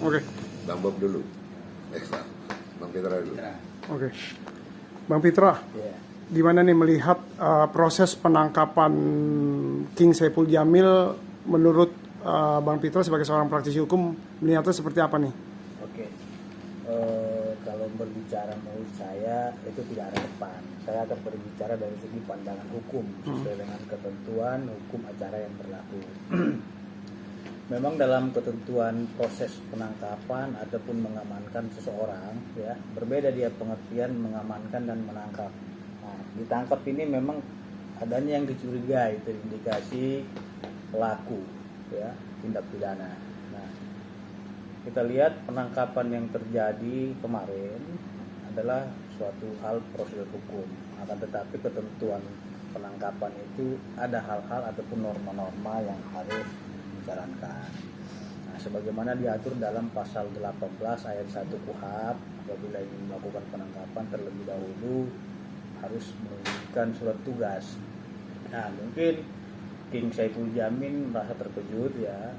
Oke. Bang Bob dulu. Bang Pitra dulu. Oke. Bang Pitra, gimana nih melihat proses penangkapan King Saipul Jamil menurut Bang Pitra sebagai seorang praktisi hukum melihatnya seperti apa nih? Oke. Kalau berbicara menurut saya itu tidak relevan. Saya akan berbicara dari segi pandangan hukum sesuai dengan ketentuan hukum acara yang berlaku. Memang dalam ketentuan proses penangkapan ataupun mengamankan seseorang, ya berbeda dia pengertian mengamankan dan menangkap. Nah, ditangkap ini memang adanya yang dicurigai, terindikasi pelaku, ya tindak pidana. Nah, kita lihat penangkapan yang terjadi kemarin adalah suatu hal prosedur hukum. Akan tetapi ketentuan penangkapan itu ada hal-hal ataupun norma-norma yang harus dijalankan. Nah, sebagaimana diatur dalam pasal 18 ayat 1 KUHP, apabila ingin melakukan penangkapan terlebih dahulu harus menunjukkan surat tugas. Nah, mungkin King Saipul Jamil merasa terkejut, ya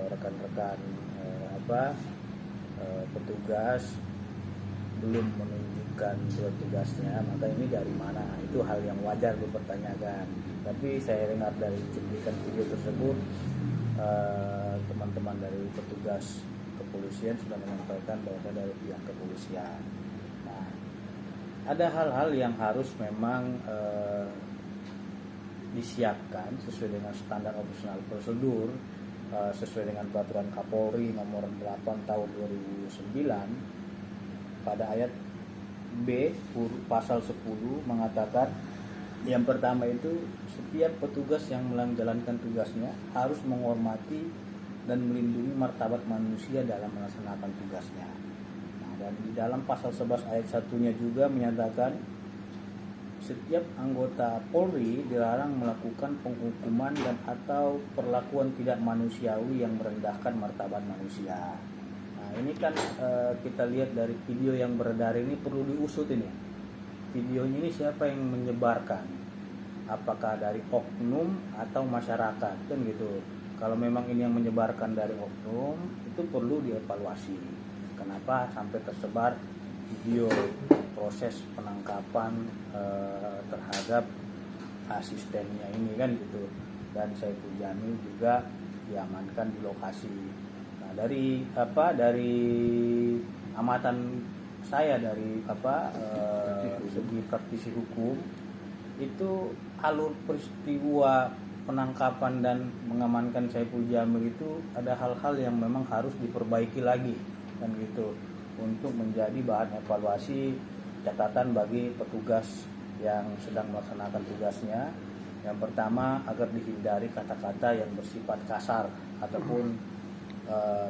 rekan-rekan petugas belum menunjukkan surat tugasnya, maka ini dari mana? Itu hal yang wajar dipertanyakan. Tapi saya dengar dari cuplikan video tersebut, teman-teman dari petugas kepolisian sudah menyampaikan bahwa dari pihak kepolisian. Nah, ada hal-hal yang harus memang disiapkan sesuai dengan standar operasional prosedur, sesuai dengan peraturan Kapolri nomor 8 tahun 2009. Pada ayat B pasal 10 mengatakan yang pertama itu setiap petugas yang menjalankan tugasnya harus menghormati dan melindungi martabat manusia dalam melaksanakan tugasnya. Nah, dan di dalam pasal 11 ayat 1-nya juga menyatakan setiap anggota Polri dilarang melakukan penghukuman dan atau perlakuan tidak manusiawi yang merendahkan martabat manusia. Ini kan kita lihat dari video yang beredar ini perlu diusut ini. Videonya ini siapa yang menyebarkan? Apakah dari oknum atau masyarakat kan gitu. Kalau memang ini yang menyebarkan dari oknum, itu perlu dievaluasi. Kenapa sampai tersebar video proses penangkapan terhadap asistennya ini kan gitu. Dan Saipul Jamil juga diamankan di lokasi. Dari amatan saya dari segi praktisi hukum itu alur peristiwa penangkapan dan mengamankan Saipul Jamil itu ada hal-hal yang memang harus diperbaiki lagi kan gitu untuk menjadi bahan evaluasi catatan bagi petugas yang sedang melaksanakan tugasnya. Yang pertama agar dihindari kata-kata yang bersifat kasar ataupun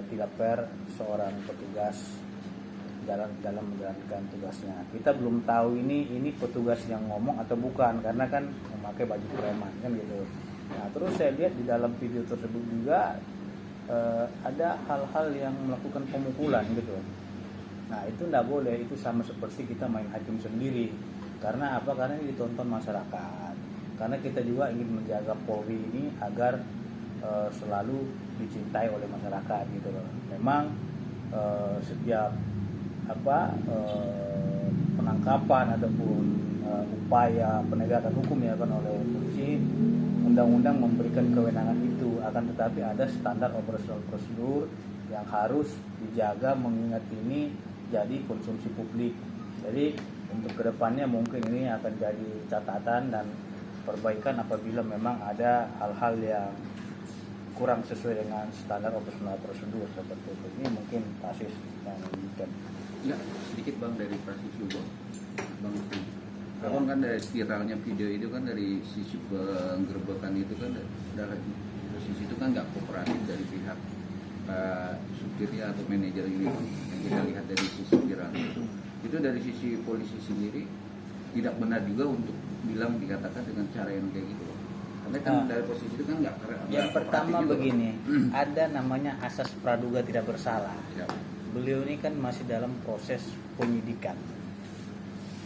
tidak fair seorang petugas dalam menjalankan tugasnya. Kita belum tahu ini petugas yang ngomong atau bukan karena kan memakai baju preman kan gitu. Nah, terus saya lihat di dalam video tersebut juga ada hal-hal yang melakukan pemukulan gitu. Nah, itu tidak boleh, itu sama seperti kita main hakim sendiri. Karena apa? Karena ini ditonton masyarakat. Karena kita juga ingin menjaga Polri ini agar selalu dicintai oleh masyarakat gitu loh. Memang setiap penangkapan ataupun upaya penegakan hukum yang dilakukan oleh polisi, undang-undang memberikan kewenangan itu, akan tetapi ada standar operasional prosedur yang harus dijaga mengingat ini jadi konsumsi publik. Jadi untuk kedepannya mungkin ini akan jadi catatan dan perbaikan apabila memang ada hal-hal yang kurang sesuai dengan standar operasional prosedur seperti itu. Ini mungkin kasus yang diinginkan. Ya, sedikit Bang dari praktisi hukum. Bang, kalau kan dari viralnya video itu kan dari sisi penggerbekan itu kan dari sisi itu kan nggak kooperatif dari pihak supirnya atau manajer ini yang kita lihat dari sisi viral itu dari sisi polisi sendiri tidak benar juga untuk bilang dikatakan dengan cara yang kayak gitu. Karena kan dari posisi itu kan nggak. Yang pertama begini, ada namanya asas praduga tidak bersalah. Ya. Beliau ini kan masih dalam proses penyidikan.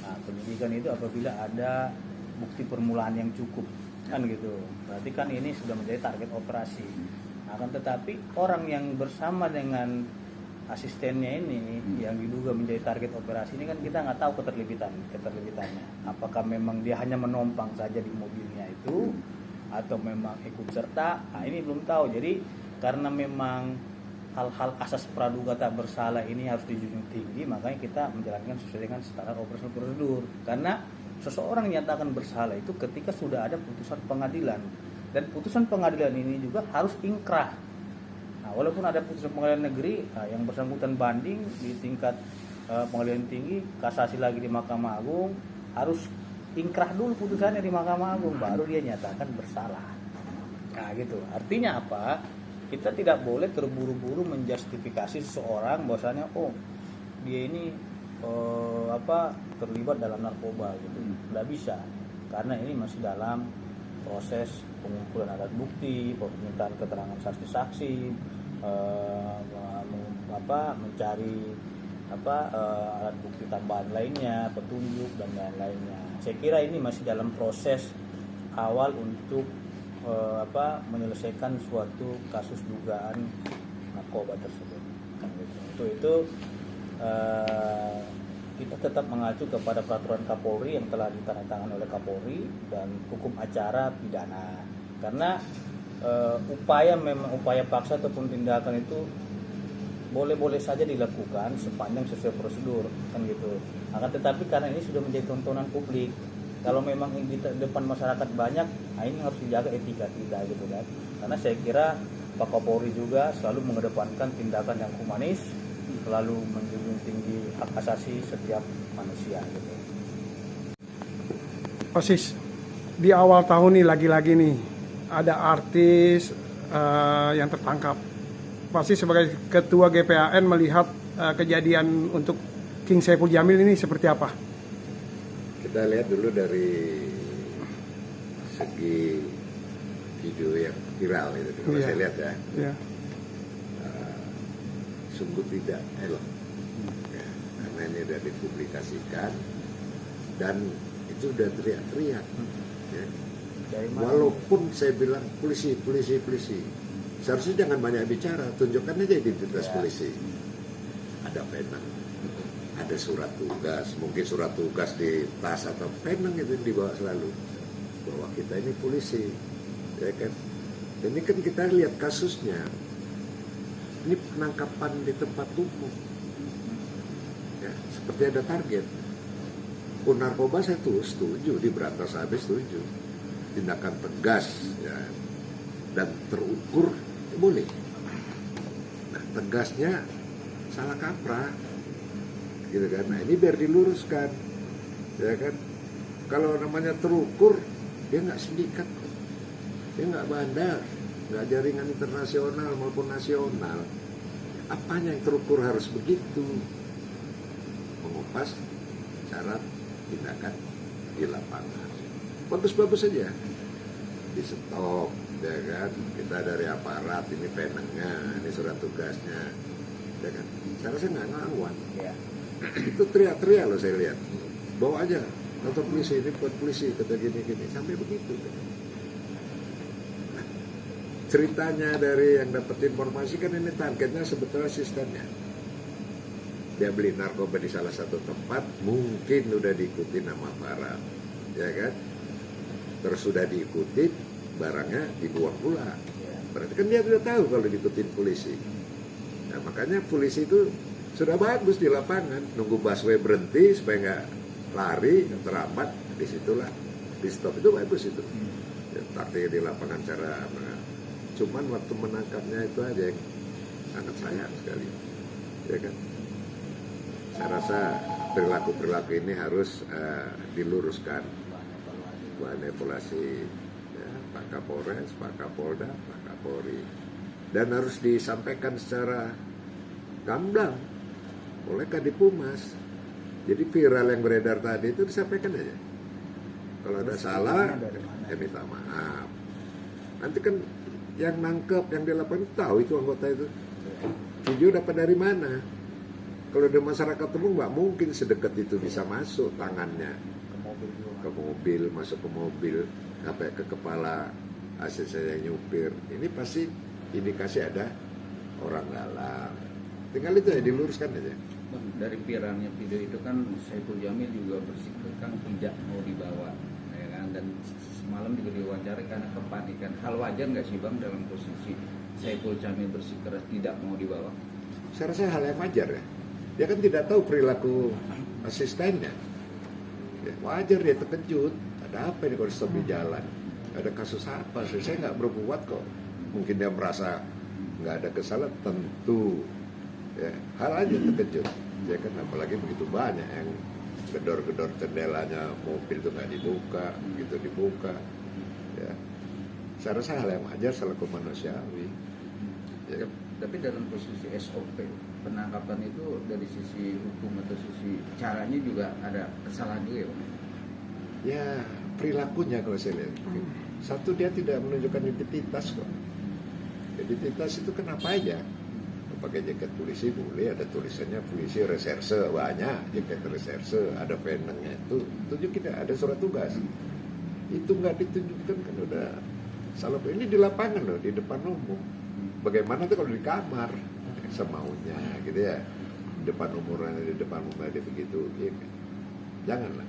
Nah, penyidikan itu apabila ada bukti permulaan yang cukup, kan gitu. Berarti kan ini sudah menjadi target operasi. Akan tetapi orang yang bersama dengan asistennya ini yang diduga menjadi target operasi ini kan kita nggak tahu keterlibatannya. Apakah memang dia hanya menumpang saja di mobilnya itu atau memang ikut serta? Nah, ini belum tahu. Jadi karena memang hal-hal asas praduga tak bersalah ini harus dijunjung tinggi, makanya kita menjalankan sesuai dengan standar operasional prosedur. Karena seseorang nyatakan bersalah itu ketika sudah ada putusan pengadilan, dan putusan pengadilan ini juga harus ingkrah. Nah, walaupun ada putusan pengadilan negeri, yang bersangkutan banding di tingkat pengadilan tinggi, kasasi lagi di Mahkamah Agung, harus ingkrah dulu putusannya di Mahkamah Agung, baru dia nyatakan bersalah. Nah gitu, artinya apa? Kita tidak boleh terburu-buru menjustifikasi seseorang bahwasanya dia ini terlibat dalam narkoba gitu. Nggak bisa, karena ini masih dalam proses pengumpulan alat bukti, permintaan keterangan saksi-saksi, mencari alat bukti tambahan lainnya, petunjuk dan lain-lainnya. Saya kira ini masih dalam proses awal untuk menyelesaikan suatu kasus dugaan narkoba tersebut. Untuk itu kita tetap mengacu kepada peraturan Kapolri yang telah ditandatangani oleh Kapolri dan hukum acara pidana. Karena upaya paksa ataupun tindakan itu boleh-boleh saja dilakukan sepanjang sesuai prosedur, kan gitu. Akan tetapi karena ini sudah menjadi tontonan publik, kalau memang di depan masyarakat banyak, ini harus dijaga etika kita gitu kan. Karena saya kira Pak Kapolri juga selalu mengedepankan tindakan yang humanis, selalu menjunjung tinggi hak asasi setiap manusia gitu. Persis di awal tahun nih lagi-lagi nih ada artis yang tertangkap. Pasti sebagai ketua GPAN melihat kejadian untuk King Saipul Jamil ini seperti apa? Kita lihat dulu dari segi video yang viral itu, kalau saya lihat ya, sungguh tidak elok, karena ini sudah dipublikasikan dan itu sudah teriak-teriak. Ya. Walaupun saya bilang polisi, seharusnya jangan banyak bicara, tunjukkan aja identitas polisi. Ada penang, ada surat tugas, mungkin surat tugas di tas atau penang itu dibawa selalu, bahwa kita ini polisi, ya kan. Dan ini kan kita lihat kasusnya, ini penangkapan di tempat umum, ya, seperti ada target. Narkoba saya tuh setuju, diberantas habis setuju, tindakan tegas, ya, dan terukur ya boleh. Nah, tegasnya salah kaprah, gitu kan. Nah, ini biar diluruskan, ya kan. Kalau namanya terukur, dia nggak sindikat, dia nggak bandar, nggak jaringan internasional maupun nasional. Apanya yang terukur harus begitu? Mengupas syarat tindakan di lapangan. Bagus-bagus saja, di stop, ya kan. Kita dari aparat, ini penangnya, ini surat tugasnya, ya kan. Saya rasa nggak ngelawan. Itu teriak-teriak loh saya lihat. Bawa aja kantor polisi, ini buat polisi, kata gini-gini, sampai begitu. Nah, ceritanya dari yang dapat informasi kan ini targetnya sebetulnya asistennya. Dia beli narkoba di salah satu tempat, mungkin udah diikuti nama aparat, ya kan. Terus sudah diikuti, barangnya dibuang pula. Berarti kan dia sudah tahu kalau diikutin polisi. Nah, makanya polisi itu sudah bagus di lapangan, nunggu busway berhenti supaya nggak lari, terlambat, disitulah di stop, itu bagus itu. Ya, taktiknya di lapangan cara apa. Cuman waktu menangkapnya itu aja yang sangat sayang sekali, ya kan. Saya rasa perilaku ini harus diluruskan, bahan evaluasi, ya, Pak Kapolres, Pak Kapolda, Pak Kapolri, dan harus disampaikan secara gamblang oleh Kadipumas. Jadi viral yang beredar tadi itu disampaikan aja. Kalau ada salah, ya minta maaf. Nanti kan yang nangkep, yang di lapangan tahu itu anggota itu. Video dapat dari mana? Kalau di masyarakat umum nggak mungkin sedekat itu bisa masuk tangannya ke mobil, masuk ke mobil, sampai ke kepala asisten saya nyupir. Ini pasti indikasi ada orang dalam. Tinggal itu ya diluruskan aja. Bang, dari viralnya video itu kan Saiful Jamil juga bersikukuh tidak mau dibawa, ya kan? Dan semalam juga diwawancara karena kepanikan. Hal wajar nggak sih bang dalam posisi Saiful Jamil bersikeras tidak mau dibawa? Saya rasa hal yang wajar ya. Dia kan tidak tahu perilaku asistennya. Ya, wajar dia terkejut. Ada apa ini kalau stop di jalan? Ada kasus apa? Saya nggak berbuat kok. Mungkin dia merasa nggak ada kesalahan, tentu. Ya, hal aja terkejut. Ya kan, apalagi begitu banyak yang gedor-gedor jendelanya mobil itu nggak dibuka, begitu dibuka. Ya, saya rasa hal yang wajar, selaku manusiawi. Ya kan? Tapi dalam posisi SOP penangkapan itu dari sisi hukum atau sisi caranya juga ada kesalahan juga ya bang? Ya perilakunya kalau saya lihat. Satu, dia tidak menunjukkan identitas kok. Identitas itu kenapa aja? Pakai jaket polisi boleh, ada tulisannya polisi reserse, banyak jaket reserse, ada penengnya itu tunjukin ada surat tugas. Itu nggak ditunjukkan kan udah salah. Ini di lapangan loh, di depan umum. Bagaimana tuh kalau di kamar semaunya gitu ya, depan umurnya, di depan umumnya dia begitu, ya, janganlah.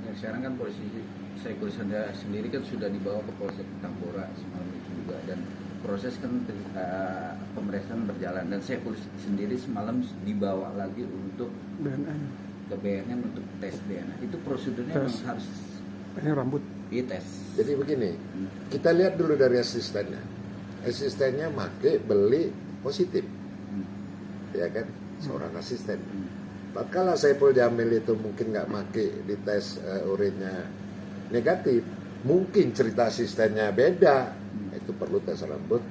Ya, sekarang kan posisi Saiful sendiri kan sudah dibawa ke Polsek Tambora semalam itu juga, dan proses kan pemeriksaan berjalan, dan Saiful sendiri semalam dibawa lagi untuk BNN. ke BNN untuk tes DNA. Itu prosedurnya Tes. memang harus Ini rambut. dites. Jadi begini, kita lihat dulu dari asistennya. Asistennya make beli positif, ya kan, seorang asisten. Tatkala Saiful Jamil itu mungkin nggak make di tes urinnya negatif, mungkin cerita asistennya beda. Itu perlu tes rambut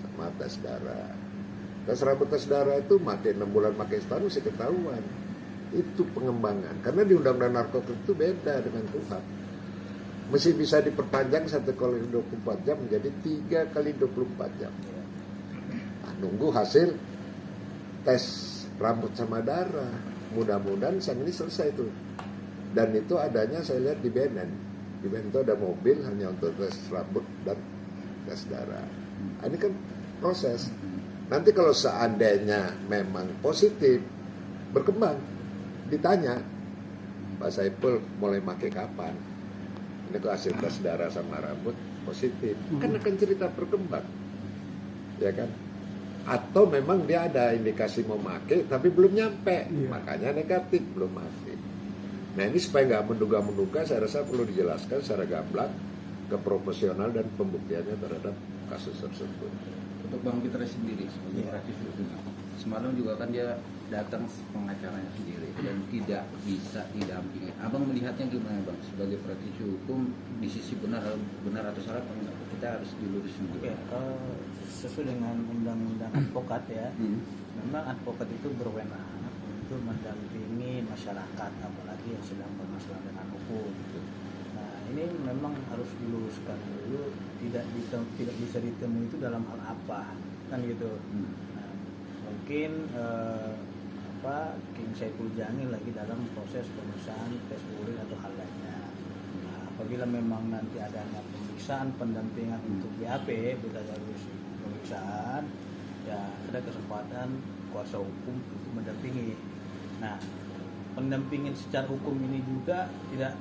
sama tes darah. Tes rambut, tes darah itu make 6 bulan, make setahun mesti ketahuan. Itu pengembangan. Karena di Undang-Undang Narkotika itu beda dengan KUHP. Mesti bisa diperpanjang 1 kali 24 jam menjadi 3 kali 24 jam. Nah, nunggu hasil tes rambut sama darah. Mudah-mudahan sang ini selesai itu. Dan itu adanya saya lihat di BNN. Di BNN itu ada mobil hanya untuk tes rambut dan tes darah. Nah, ini kan proses. Nanti kalau seandainya memang positif, berkembang, ditanya, Pak Saiful mulai pakai kapan? Ini kok hasil tes darah sama rambut positif. Kan akan cerita berkembang. Ya kan? Atau memang dia ada indikasi mau pakai tapi belum nyampe. Iya. Makanya negatif, belum mati. Nah ini supaya nggak menduga-menduga, saya rasa perlu dijelaskan secara gamblang ke profesional dan pembuktiannya terhadap kasus tersebut. Untuk Bang Fitra sendiri sebagai praktisi hukum, semalam juga kan dia datang pengacaranya sendiri dan tidak bisa didampingi. Abang melihatnya gimana bang sebagai praktisi hukum, di sisi benar atau salah kita harus dilurusin dulu. Oke, sesuai dengan undang-undang advokat ya, memang advokat itu berwenang untuk mendampingi masyarakat, apalagi yang sedang bermasalah dengan hukum. Nah ini memang harus diluruskan dulu, tidak bisa ditemui itu dalam hal apa, kan gitu. Nah, mungkin King Saiful Jamil lagi dalam proses pemeriksaan tes urin atau hal lainnya. Nah, apabila memang nanti adanya pemeriksaan pendampingan untuk BAP, bila harus pemeriksaan, ya ada kesempatan kuasa hukum untuk mendampingi. Nah, pendampingin secara hukum ini juga tidak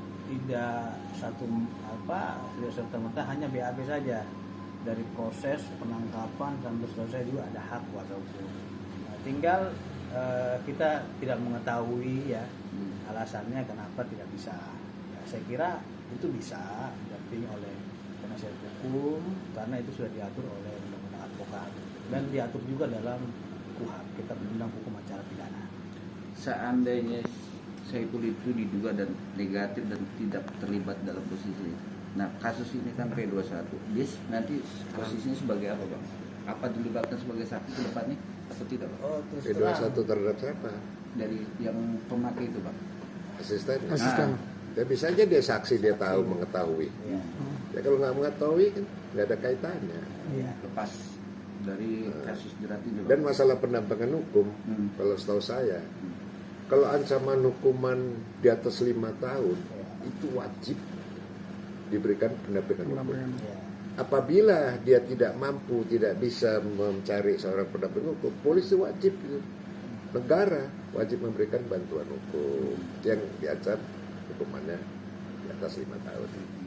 serta-merta hanya BAP saja. Dari proses penangkapan sampai selesai juga ada hak kuasa hukum. Nah, tinggal kita tidak mengetahui ya alasannya kenapa tidak bisa. Ya, saya kira itu bisa didampingi oleh penasihat hukum karena itu sudah diatur oleh undang-undang advokat dan diatur juga dalam KUHP, Kitab Undang Hukum Acara Pidana. Seandainya Saiful itu diduga dan negatif dan tidak terlibat dalam posisi. Nah kasus ini kan P21, dia nanti posisinya sebagai apa bang? Apa dilibatkan sebagai saksi ke depannya atau tidak bang? Oh, terus P21 terhadap siapa? Dari yang pemakai itu bang? Asisten. Asisten. Ya bisa aja dia saksi, dia tahu, mengetahui. Ya. Ya kalau nggak mengetahui kan nggak ada kaitannya. Ya. Lepas dari kasus jerat ini bang? Dan masalah pendampingan hukum, kalau setahu saya, kalau ancaman hukuman di atas 5 tahun, itu wajib diberikan pendampingan hukum. Pendampingan. Ya. apabila dia tidak mampu, tidak bisa mencari seorang pendamping hukum, polisi wajib, negara wajib memberikan bantuan hukum yang diancam hukumannya di atas 5 tahun.